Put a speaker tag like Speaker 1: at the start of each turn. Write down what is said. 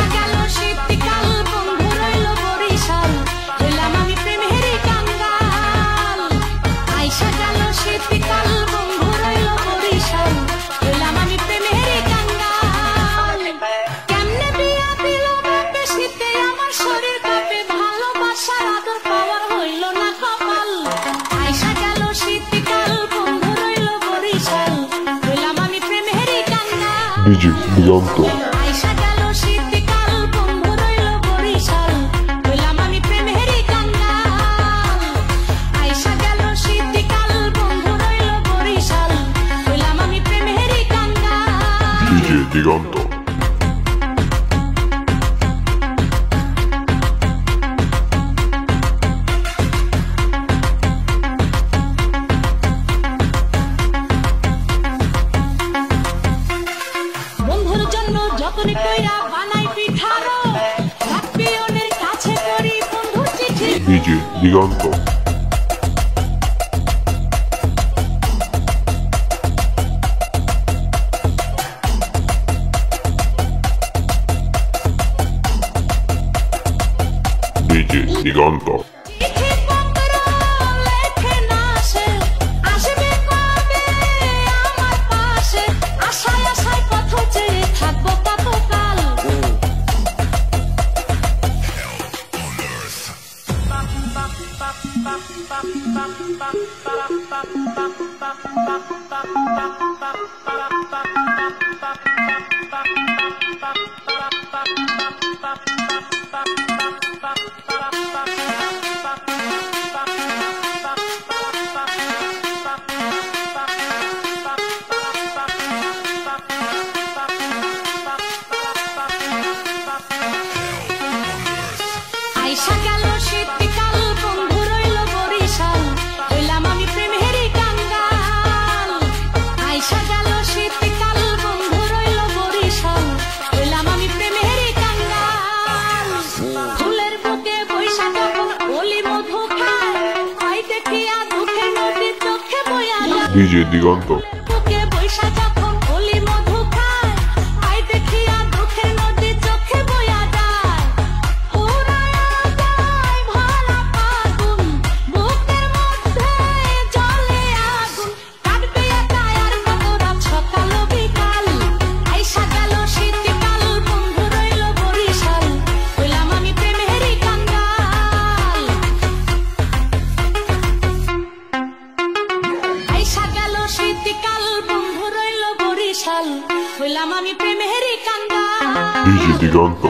Speaker 1: আইসা গেল শীতকাল বন্ধু রইল বরিশাল হইলাম আমি প্রেমেরই কাঙ্গাল আইসা গেল শীতকাল বন্ধু রইল বরিশাল হইলাম আমি প্রেমেরই কাঙ্গাল কেমনে বিয়া দিল বাপে শীতে আমার শরীর কাঁপে ভালোবাসার আদর পাওয়ার হইল না কপাল আইসা গেল শীতকাল বন্ধু রইল বরিশাল হইলাম আমি প্রেমেরই কাঙ্গাল
Speaker 2: ডিজে দিগন্ত
Speaker 1: আইসা গেল শীতকাল বন্ধু রইল বরিশাল হইলাম আমি প্রেমেরই কাঙ্গাল আইসা গেল শীতকাল বন্ধু রইল বরিশাল হইলাম আমি প্রেমেরই কাঙ্গাল
Speaker 2: ডিজে দিগন্ত
Speaker 1: বন্ধুর জন্য যতন কইরা বানাই পিঠারো রাতপিয়নের কাছে করি বন্ধুর চিঠি
Speaker 2: ডিজে দিগন্ত ডিজে দিগন্ত
Speaker 1: চিঠি পত্র লেখে না সে আসবে কবে আমার পাশে আশায় আশায় পথ চেয়ে থাকবো কতকাল আইসা গেল শীতকাল বন্ধু রইল বরিশাল হইলাম আমি প্রেমেরই কাঙ্গাল আইসা গেল শীতকাল বন্ধু রইল বরিশাল হইলাম আমি প্রেমেরই কাঙ্গাল ফুলের বুকে বৈশা যখন অলি মধু খায় হয় দেখিয়া দুঃখে নদীর চোখে বয়া যায়
Speaker 2: ডিজে দিগন্ত
Speaker 1: বুকে বৈশা যখন অলি মধু খায় হয় দেখিয়া দুঃখে নদীর চোখে বয়া যায় পুরায়া যায় ভরা ফাগুন বুকের মধ্যে জ্বলে আগুন কাটবে একা আর কত রাত সকাল ও বিকাল আইসা গেল শীতকাল বন্ধু রইল বরিশাল হইলাম আমি প্রেমেরই কাঙ্গাল আইসা গেল শীতকাল বন্ধু রইল বরিশাল হইলাম আমি প্রেমেরই কাঙ্গাল
Speaker 2: ডিজে দিগন্ত